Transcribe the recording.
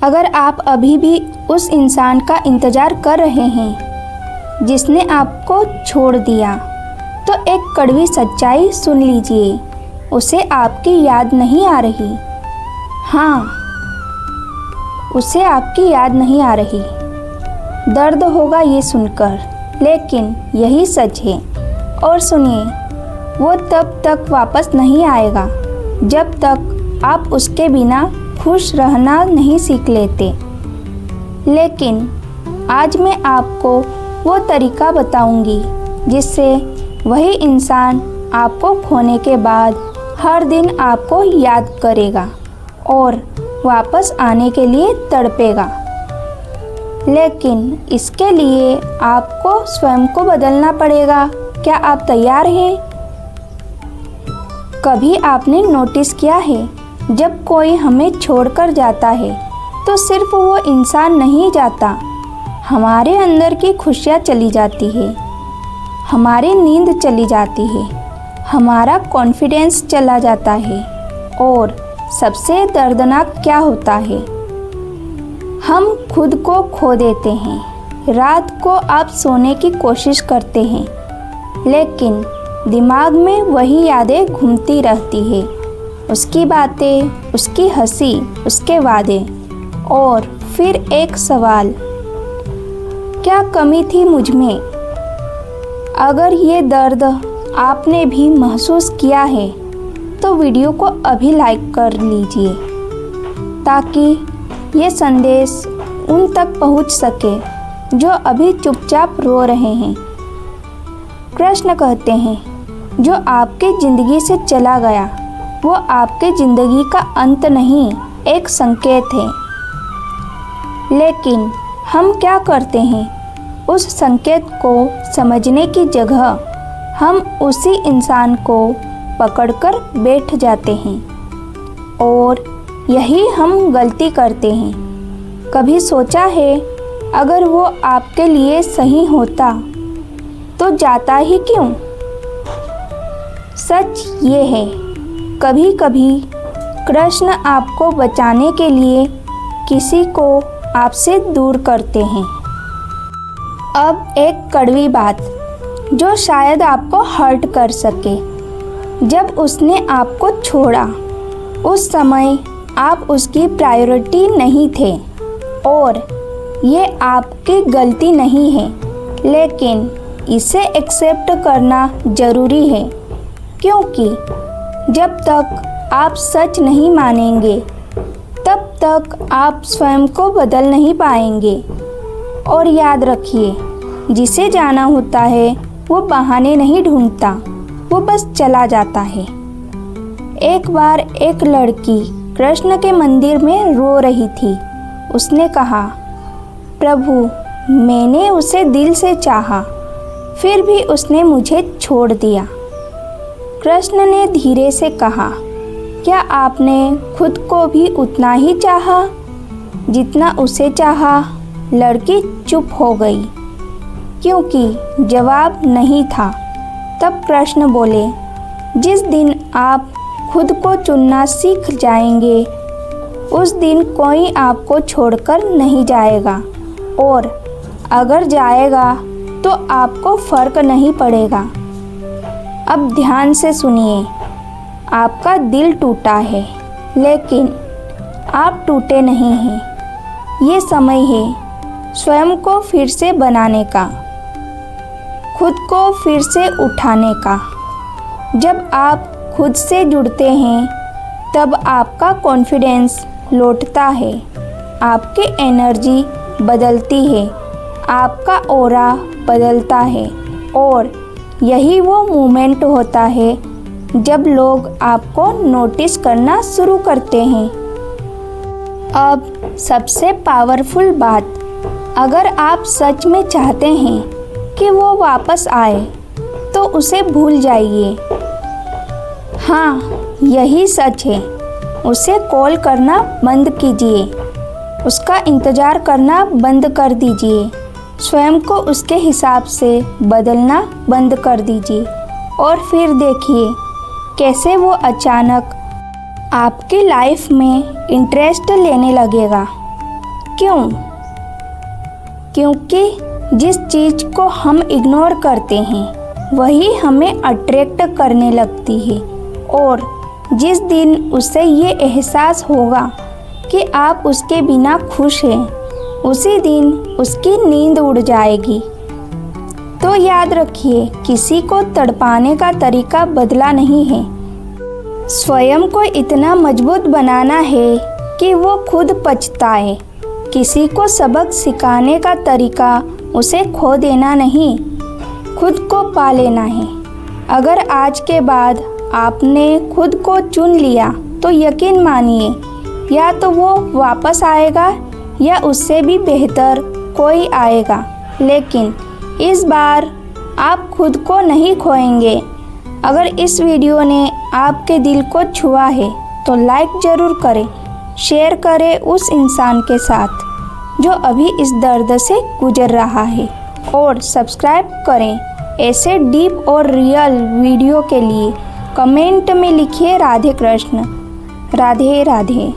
अगर आप अभी भी उस इंसान का इंतज़ार कर रहे हैं जिसने आपको छोड़ दिया, तो एक कड़वी सच्चाई सुन लीजिए, उसे आपकी याद नहीं आ रही। हाँ, उसे आपकी याद नहीं आ रही। दर्द होगा ये सुनकर, लेकिन यही सच है। और सुनिए, वो तब तक वापस नहीं आएगा जब तक आप उसके बिना खुश रहना नहीं सीख लेते। लेकिन आज मैं आपको वो तरीका बताऊंगी जिससे वही इंसान आपको खोने के बाद हर दिन आपको याद करेगा और वापस आने के लिए तड़पेगा। लेकिन इसके लिए आपको स्वयं को बदलना पड़ेगा। क्या आप तैयार हैं? कभी आपने नोटिस किया है, जब कोई हमें छोड़कर जाता है तो सिर्फ वो इंसान नहीं जाता, हमारे अंदर की खुशियाँ चली जाती है, हमारी नींद चली जाती है, हमारा कॉन्फिडेंस चला जाता है। और सबसे दर्दनाक क्या होता है, हम खुद को खो देते हैं। रात को आप सोने की कोशिश करते हैं, लेकिन दिमाग में वही यादें घूमती रहती है, उसकी बातें, उसकी हंसी, उसके वादे। और फिर एक सवाल, क्या कमी थी मुझ में? अगर ये दर्द आपने भी महसूस किया है तो वीडियो को अभी लाइक कर लीजिए, ताकि ये संदेश उन तक पहुंच सके जो अभी चुपचाप रो रहे हैं। कृष्ण कहते हैं, जो आपकी ज़िंदगी से चला गया वो आपके ज़िंदगी का अंत नहीं, एक संकेत है। लेकिन हम क्या करते हैं, उस संकेत को समझने की जगह हम उसी इंसान को पकड़कर बैठ जाते हैं। और यही हम गलती करते हैं। कभी सोचा है, अगर वो आपके लिए सही होता तो जाता ही क्यों? सच ये है, कभी कभी कृष्ण आपको बचाने के लिए किसी को आपसे दूर करते हैं। अब एक कड़वी बात जो शायद आपको हर्ट कर सके। जब उसने आपको छोड़ा, उस समय आप उसकी प्रायोरिटी नहीं थे। और ये आपकी गलती नहीं है, लेकिन इसे एक्सेप्ट करना ज़रूरी है, क्योंकि जब तक आप सच नहीं मानेंगे तब तक आप स्वयं को बदल नहीं पाएंगे। और याद रखिए, जिसे जाना होता है वो बहाने नहीं ढूंढता, वो बस चला जाता है। एक बार एक लड़की कृष्ण के मंदिर में रो रही थी। उसने कहा, प्रभु, मैंने उसे दिल से चाहा, फिर भी उसने मुझे छोड़ दिया। कृष्ण ने धीरे से कहा, क्या आपने खुद को भी उतना ही चाहा जितना उसे चाहा? लड़की चुप हो गई, क्योंकि जवाब नहीं था। तब कृष्ण बोले, जिस दिन आप खुद को चुनना सीख जाएंगे, उस दिन कोई आपको छोड़कर नहीं जाएगा। और अगर जाएगा तो आपको फ़र्क नहीं पड़ेगा। अब ध्यान से सुनिए, आपका दिल टूटा है, लेकिन आप टूटे नहीं हैं। ये समय है स्वयं को फिर से बनाने का, खुद को फिर से उठाने का। जब आप खुद से जुड़ते हैं, तब आपका कॉन्फिडेंस लौटता है, आपकी एनर्जी बदलती है, आपका ऑरा बदलता है। और यही वो मोमेंट होता है जब लोग आपको नोटिस करना शुरू करते हैं। अब सबसे पावरफुल बात, अगर आप सच में चाहते हैं कि वो वापस आए तो उसे भूल जाइए। हाँ, यही सच है। उसे कॉल करना बंद कीजिए, उसका इंतज़ार करना बंद कर दीजिए, स्वयं को उसके हिसाब से बदलना बंद कर दीजिए। और फिर देखिए कैसे वो अचानक आपकी लाइफ में इंटरेस्ट लेने लगेगा। क्यों? क्योंकि जिस चीज़ को हम इग्नोर करते हैं वही हमें अट्रैक्ट करने लगती है, और जिस दिन उसे ये एहसास होगा कि आप उसके बिना खुश हैं, उसी दिन उसकी नींद उड़ जाएगी। तो याद रखिए, किसी को तड़पाने का तरीका बदला नहीं है, स्वयं को इतना मजबूत बनाना है कि वो खुद पछताए। किसी को सबक सिखाने का तरीका उसे खो देना नहीं, खुद को पा लेना है। अगर आज के बाद आपने खुद को चुन लिया तो यकीन मानिए, या तो वो वापस आएगा या उससे भी बेहतर कोई आएगा, लेकिन इस बार आप खुद को नहीं खोएंगे। अगर इस वीडियो ने आपके दिल को छुआ है तो लाइक ज़रूर करें, शेयर करें उस इंसान के साथ जो अभी इस दर्द से गुजर रहा है, और सब्सक्राइब करें ऐसे डीप और रियल वीडियो के लिए। कमेंट में लिखिए राधे कृष्ण, राधे राधे।